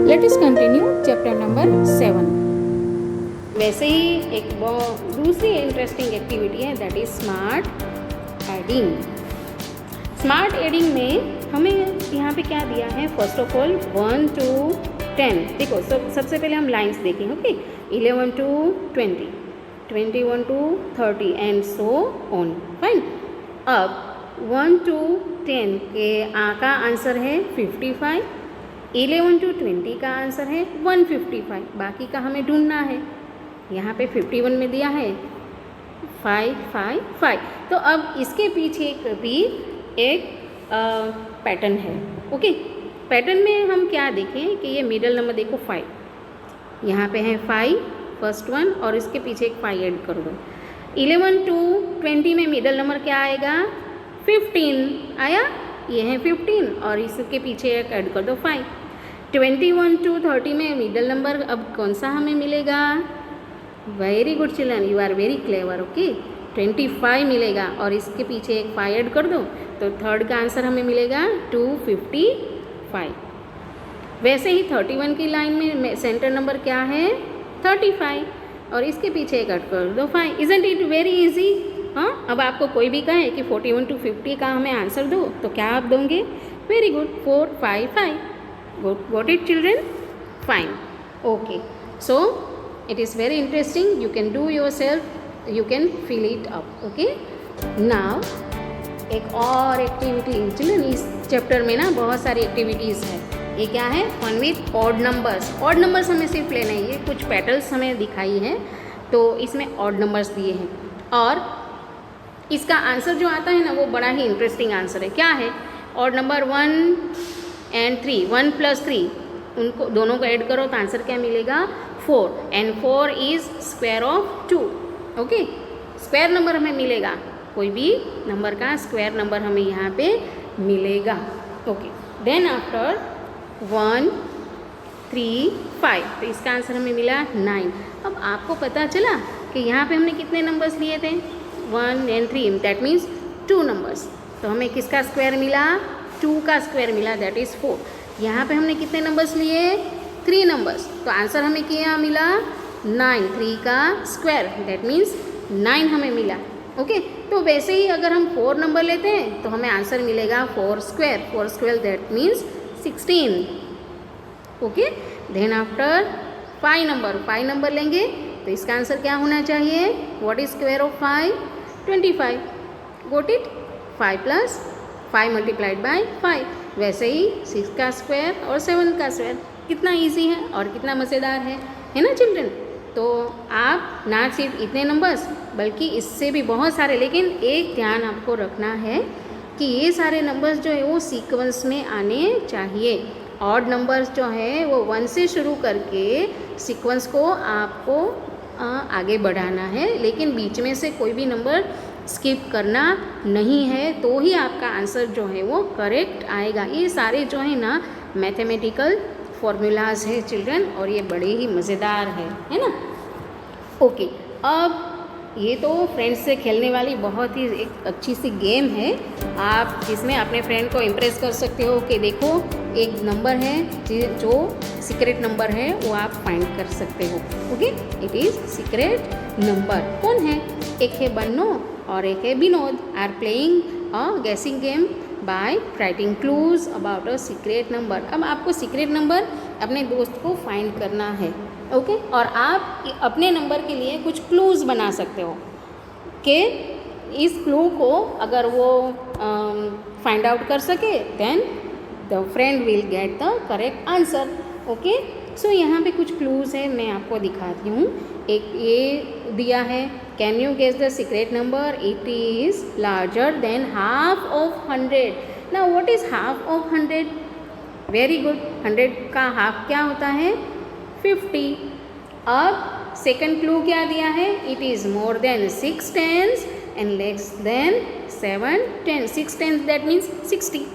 Let us continue chapter number 7। वैसे ही एक दूसरी इंटरेस्टिंग एक्टिविटी है, that is smart adding. Smart adding में हमें यहाँ पे क्या दिया है, फर्स्ट ऑफ ऑल 1 to 10। देखो सबसे पहले हम लाइंस देखें, okay. 11 to 20, 21 to 30 and so on, fine. अब 1 to 10 के का आंसर है 55, 11 to 20 का आंसर है 155। बाकी का हमें ढूंढना है। यहाँ पे 51 में दिया है 555। तो अब इसके पीछे भी एक पैटर्न है, ओके। पैटर्न में हम क्या देखें कि ये मिडल नंबर देखो 5, यहाँ पे है 5 फर्स्ट वन, और इसके पीछे एक 5 ऐड कर दो। 11 to 20 में मिडल नंबर क्या आएगा, 15 आया, ये है 15, और इसके पीछे एक ऐड कर दो 5। 21 to 30 में मिडल नंबर अब कौन सा हमें मिलेगा, very good children, you are very clever, okay. 25 मिलेगा, और इसके पीछे एक 5 ऐड कर दो, तो थर्ड का आंसर हमें मिलेगा 255। वैसे ही 31 की लाइन में सेंटर नंबर क्या है 35, और इसके पीछे एक ऐड कर दो 5। Isn't it very easy. हाँ, अब आपको कोई भी कहे कि 41 to 50 का हमें आंसर दो, तो क्या आप दोगे, very good, 455। Got it children? Fine. Okay. So it is very interesting. You can do yourself. You can fill it up. Okay. Now एक और एक्टिविटी चिल्ड्रन, इस चैप्टर में ना बहुत सारी एक्टिविटीज़ है। ये क्या है, fun with odd numbers. Odd numbers हमें सिर्फ लेना है, ये कुछ पैटर्न्स हमें दिखाई है, तो इसमें ऑड नंबर्स दिए हैं, और इसका आंसर जो आता है ना वो बड़ा ही इंटरेस्टिंग आंसर है। क्या है, ऑड नंबर 1 and 3, 1 plus 3, उनको दोनों को ऐड करो तो आंसर क्या मिलेगा 4, and 4 is square of 2, okay. Square number हमें मिलेगा, कोई भी नंबर का स्क्वायर नंबर हमें यहाँ पे मिलेगा, ओके। देन आफ्टर 1 3 5, तो इसका आंसर हमें मिला 9। अब आपको पता चला कि यहाँ पे हमने कितने नंबर्स लिए थे, 1 and 3, दैट मीन्स 2 नंबर्स। तो हमें किसका स्क्वायर मिला, 2 का स्क्वायर मिला, दैट इज़ 4। यहाँ पे हमने कितने नंबर्स लिए, 3 नंबर्स, तो आंसर हमें क्या मिला 9, 3 का स्क्वायर, दैट मीन्स 9 हमें मिला, ओके। तो वैसे ही अगर हम 4 नंबर लेते हैं तो हमें आंसर मिलेगा 4 square, 4 square that means 16, okay. Then after 5 number लेंगे तो इसका आंसर क्या होना चाहिए, what is square of 5, 25, got it. 5 + 5 multiplied by 5, वैसे ही 6 का स्क्वायर और 7 का स्क्वायर। कितना इजी है और कितना मज़ेदार है ना चिल्ड्रन। तो आप ना सिर्फ इतने नंबर्स बल्कि इससे भी बहुत सारे, लेकिन एक ध्यान आपको रखना है कि ये सारे नंबर्स जो है वो सीक्वेंस में आने चाहिए। ऑड नंबर्स जो है वो 1 से शुरू करके सीक्वेंस को आपको आगे बढ़ाना है, लेकिन बीच में से कोई भी नंबर स्किप करना नहीं है, तो ही आपका आंसर जो है वो करेक्ट आएगा। ये सारे जो है ना मैथमेटिकल फॉर्मूलाज है चिल्ड्रन, और ये बड़े ही मज़ेदार है ना, ओके। अब ये तो फ्रेंड्स से खेलने वाली बहुत ही एक अच्छी सी गेम है, आप जिसमें अपने फ्रेंड को इम्प्रेस कर सकते हो कि देखो एक नंबर है जो सीक्रेट नंबर है वो आप फाइंड कर सकते हो, okay. It is secret number. कौन है, एक है बन्नो और एक है विनोद, आर प्लेइंग अ गेसिंग game by writing clues about a secret number. अब आपको सीक्रेट नंबर अपने दोस्त को फाइंड करना है, ओके। और आप अपने नंबर के लिए कुछ क्लूज बना सकते हो कि इस क्लू को अगर वो फाइंड आउट कर सके then the friend will get the correct answer, okay. So यहाँ पे कुछ क्लूज है, मैं आपको दिखाती हूँ। एक ये दिया है, can you guess the secret number, it is larger than half of 100। Now what is half of 100, very good, 100 का हाफ क्या होता है 50। अब सेकंड क्लू क्या दिया है, it is more than 6 tens and less than 7 tens। 6 tens that means 60,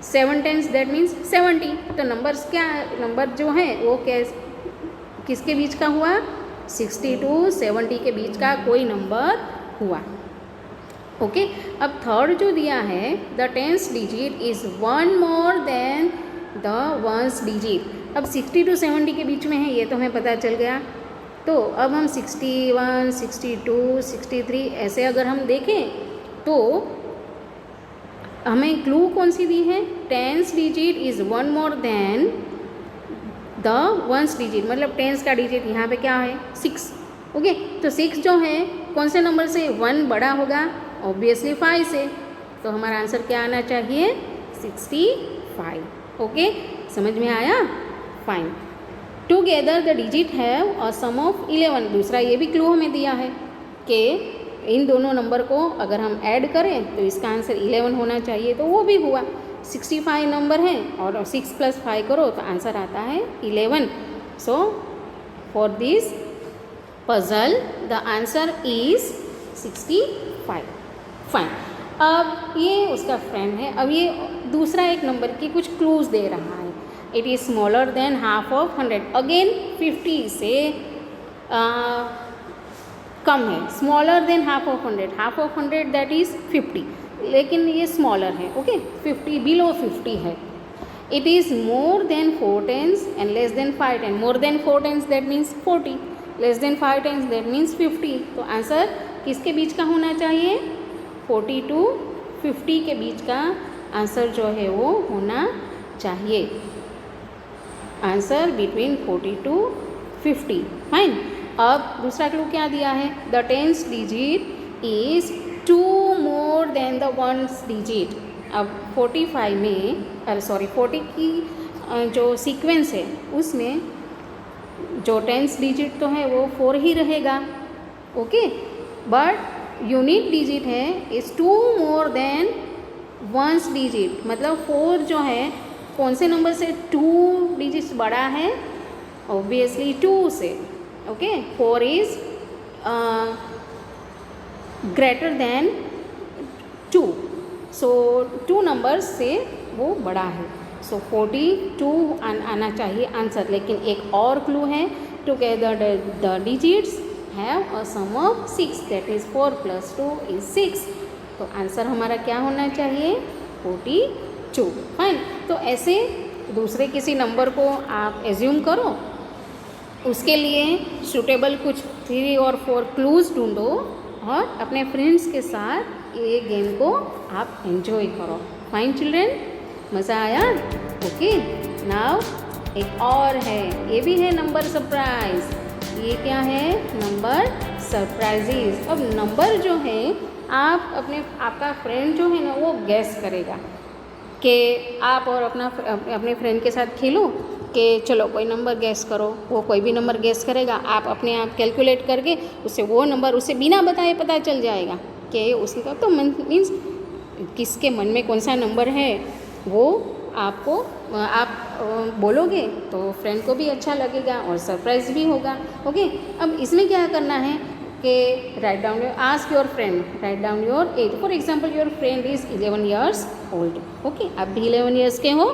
7 tens that means 70। तो numbers क्या, नंबर जो है वो किसके बीच का हुआ, 60 to 70 के बीच का कोई नंबर हुआ, ओके। अब थर्ड जो दिया है, the 10th digit is 1 more than the 1st digit. अब 60 to 70 के बीच में है, ये तो हमें पता चल गया। तो अब हम 61, 62, 63 ऐसे अगर हम देखें तो हमें क्लू कौन सी दी है, 10th digit is one more than the 1st digit, मतलब 10th का डिजिट यहाँ पे क्या है 6। ओके, तो 6 जो है कौन से नंबर से 1 बड़ा होगा, ऑब्वियसली 5 से, तो हमारा आंसर क्या आना चाहिए 65। ओके, समझ में आया, fine. Together the digit have a sum of 11, दूसरा ये भी क्लू हमें दिया है कि इन दोनों नंबर को अगर हम ऐड करें तो इसका आंसर 11 होना चाहिए, तो वो भी हुआ। 65 नंबर है और 6 + 5 करो तो आंसर आता है 11। So for this puzzle the answer is 65। Fine, अब ये उसका फ्रेंड है, अब ये दूसरा एक नंबर की कुछ क्लूज दे रहा है। It is smaller than half of 100, again 50 से कम है, smaller than half of 100, half of 100 that is 50, लेकिन ये स्मॉलर है। ओके, 50 बिलो 50 है। It is more than 4 10s and less than 5 10, more than 4 10s that means 40, less than 5 10s that means 50। तो answer किसके बीच का होना चाहिए, 40 to 50 के बीच का आंसर जो है वो होना चाहिए, आंसर बिटवीन 40 to 50। फाइन, अब दूसरा क्लू क्या दिया है, the 10th digit is 2 more than the 1st digit. अब 45 में 40 की जो सीक्वेंस है उसमें जो 10th डिजिट तो है वो 4 ही रहेगा। ओके, बट यूनिट डिजिट है is 2 more than 1st digit, मतलब 4 जो है कौन से नंबर से 2 डिजिट्स बड़ा है, ऑब्वियसली 2 से। Okay, 4 is greater than 2, so 2 numbers से वो बड़ा है, सो 42 आना चाहिए आंसर। लेकिन एक और क्लू है, together the digits have a sum of 6 that is 4 + 2 is 6, तो आंसर हमारा क्या होना चाहिए 42। फाइन, तो ऐसे दूसरे किसी नंबर को आप एज्यूम करो, उसके लिए सूटेबल कुछ 3 और 4 क्लूज़ ढूंढो और अपने फ्रेंड्स के साथ ये गेम को आप एंजॉय करो। फाइन चिल्ड्रेन, मज़ा आया? ओके, नाउ एक और है, ये भी है नंबर सरप्राइज। ये क्या है, नंबर सरप्राइजेज। अब नंबर जो है आपका फ्रेंड जो है ना वो गैस करेगा कि आप और अपने फ्रेंड के साथ खेलो कि चलो कोई नंबर गैस करो, वो कोई भी नंबर गैस करेगा, आप अपने आप कैलकुलेट करके उससे वो नंबर उसे बिना बताए पता चल जाएगा कि उसका, तो मीन्स किसके मन में कौन सा नंबर है वो आप बोलोगे तो फ्रेंड को भी अच्छा लगेगा और सरप्राइज भी होगा। ओके, अब इसमें क्या करना है कि write down ask your friend, write down your age. For example your friend is 11 years old. Okay, आप भी 11 years के हो,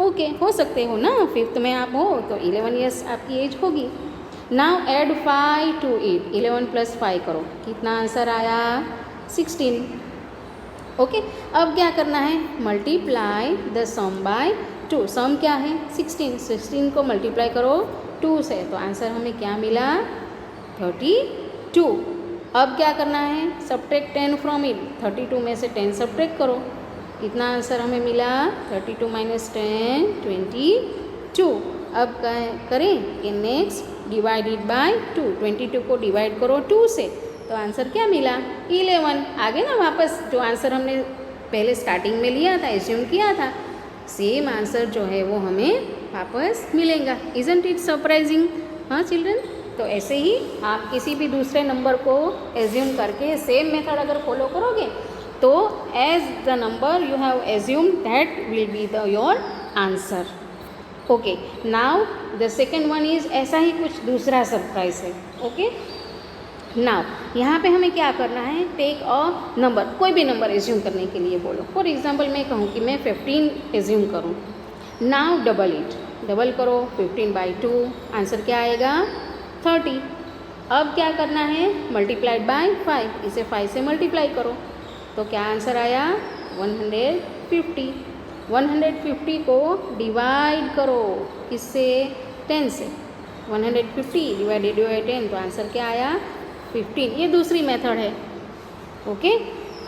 ओके, हो सकते हो ना, 5th में आप हो तो 11 years आपकी एज होगी। नाउ ऐड 5 to 8, 11 + 5 करो, कितना आंसर आया 16। ओके, अब क्या करना है, मल्टीप्लाई द सम बाय 2, सम क्या है 16 को मल्टीप्लाई करो 2 से, तो आंसर हमें क्या मिला 32। अब क्या करना है, सब्ट्रैक्ट 10 फ्रॉम इट, 32 में से 10 सब्ट्रैक्ट करो, कितना आंसर हमें मिला 32 - 10 22। अब करें कि नेक्स्ट डिवाइडेड बाय 2, 22 को डिवाइड करो 2 से, तो आंसर क्या मिला 11। आगे ना वापस जो आंसर हमने पहले स्टार्टिंग में लिया था, एज्यूम किया था, सेम आंसर जो है वो हमें वापस मिलेगा। Isn't it surprising? हाँ चिल्ड्रन, तो ऐसे ही आप किसी भी दूसरे नंबर को एज्यूम करके सेम मेथड अगर फॉलो करोगे तो as the number you have assume that will be your answer. Okay, now the second one is, ऐसा ही कुछ दूसरा सरप्राइज है। ओके, नाउ यहाँ पे हमें क्या करना है, टेक अ नंबर, कोई भी नंबर एज्यूम करने के लिए बोलो। फॉर एग्जाम्पल मैं कहूँ कि मैं 15 एज्यूम करूँ। नाउ डबल इट, डबल करो 15/2, आंसर क्या आएगा 30। अब क्या करना है, मल्टीप्लाइड बाय 5, इसे 5 से मल्टीप्लाई करो, तो क्या आंसर आया 150। 150 को डिवाइड करो किससे, 10 से। 150 डिवाइडेड बाई 10, तो आंसर क्या आया, 15। ये दूसरी मेथड है। ओके,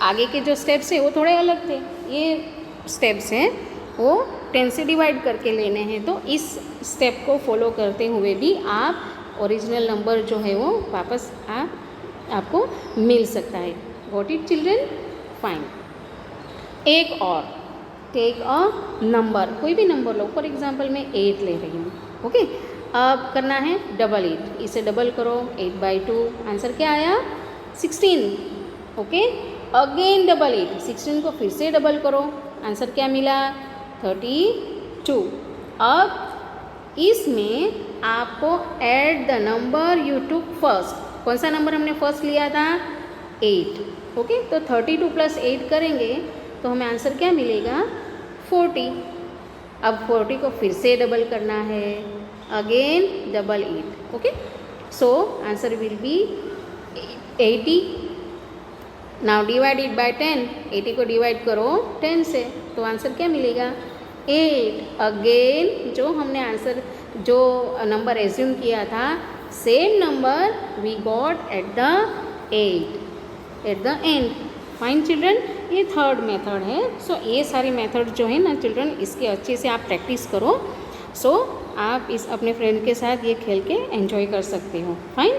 आगे के जो स्टेप्स हैं वो थोड़े अलग थे, ये स्टेप्स हैं वो 10 से डिवाइड करके लेने हैं। तो इस स्टेप को फॉलो करते हुए भी आप ओरिजिनल नंबर जो है वो वापस आपको मिल सकता है। Got it children, fine. एक और, टेक अ नंबर, कोई भी नंबर लो, फॉर एग्जांपल मैं 8 ले रही हूँ। ओके, अब करना है 8, इसे डबल करो, 8/2, आंसर क्या आया, 16। ओके, अगेन 8, 16 को फिर से डबल करो, आंसर क्या मिला, 32। अब इसमें आपको add the number you took first, कौन सा नंबर हमने फर्स्ट लिया था, 8। ओके, तो 32 + 8 करेंगे तो हमें आंसर क्या मिलेगा, 40। अब 40 को फिर से डबल करना है, again 8। Okay, so answer will be 80। Now divide it by 10, 80 को डिवाइड करो 10 से, तो आंसर क्या मिलेगा, 8। अगेन जो हमने आंसर, जो नंबर एज्यूम किया था, same number we got at the end. Fine children, ये थर्ड मेथड है। सो ये सारी मेथड जो है ना चिल्ड्रन, इसके अच्छे से आप प्रैक्टिस करो। सो आप इस अपने फ्रेंड के साथ ये खेल के एंजॉय कर सकते हो। Fine,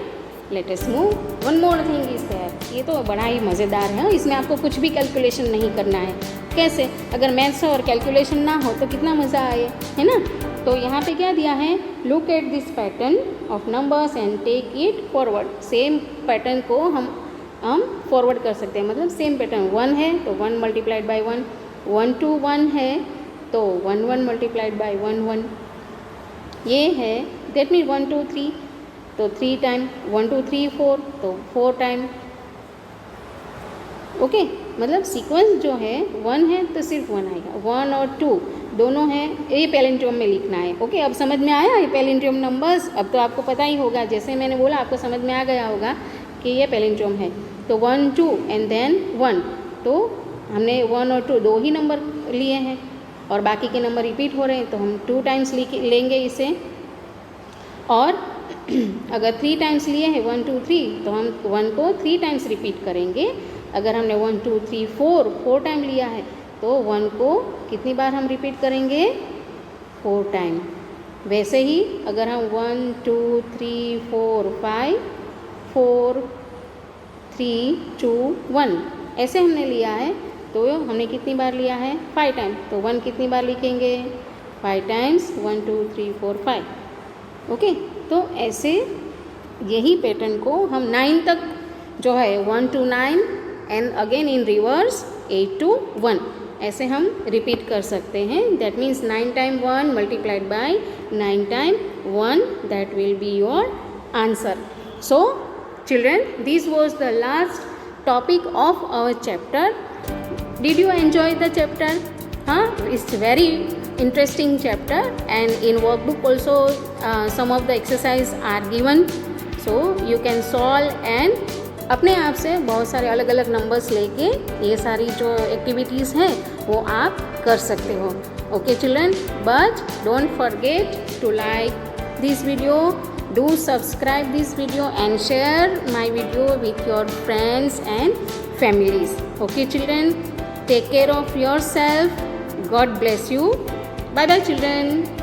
let us move. One more thing is there, ये तो बड़ा ही मज़ेदार है, इसमें आपको कुछ भी कैलकुलेशन नहीं करना है। कैसे, अगर मैथ्स और कैलकुलेशन ना हो तो कितना मज़ा आए, है ना। तो यहाँ पे क्या दिया है, look at this pattern of numbers and take it forward. Same pattern को हम फॉरवर्ड कर सकते हैं, मतलब सेम पैटर्न, 1 है तो 1 × 1, 1 to 1 है तो 1 × 1 1, ये है, दैट मीन 1 2 3 तो 3 टाइम, 1 2 3 4 तो 4 टाइम। ओके, मतलब सीक्वेंस जो है 1 है तो सिर्फ 1 आएगा, 1 और 2 दोनों हैं, ये पैलिंड्रोम में लिखना है। ओके, अब समझ में आया ये पैलिंड्रोम नंबर्स, अब तो आपको पता ही होगा, जैसे मैंने बोला आपको समझ में आ गया होगा कि ये पैलिंड्रोम है। तो 1 2 एंड देन 1, तो हमने 1 और 2 दो ही नंबर लिए हैं और बाकी के नंबर रिपीट हो रहे हैं, तो हम 2 टाइम्स लेंगे इसे। और अगर 3 टाइम्स लिए हैं 1 2 3, तो हम 1 को 3 टाइम्स रिपीट करेंगे। अगर हमने 1 2 3 4 टाइम लिया है तो 1 को कितनी बार हम रिपीट करेंगे, 4 टाइम। वैसे ही अगर हम 1 2 3 4 5 4 3 2 1 ऐसे हमने लिया है, तो हमने कितनी बार लिया है, 5 टाइम। तो 1 कितनी बार लिखेंगे, 5 टाइम्स, 1 2 3 4 5। ओके, तो ऐसे यही पैटर्न को हम 9 तक जो है 1 to 9 and again in reverse 8 to 1 ऐसे हम रिपीट कर सकते हैं। That means 9 time 1 × 9 time 1, that will be your answer. So children, this was the last topic of our chapter. Did you enjoy the chapter? It's very interesting chapter, and in workbook also some of the exercise are given, so you can solve and अपने आप से बहुत सारे अलग अलग numbers लेके ये सारी जो एक्टिविटीज़ हैं वो आप कर सकते हो। Okay children, but don't forget to like this video, do subscribe this video and share my video with your friends and families. Okay children, take care of yourself. God bless you. Bye bye children.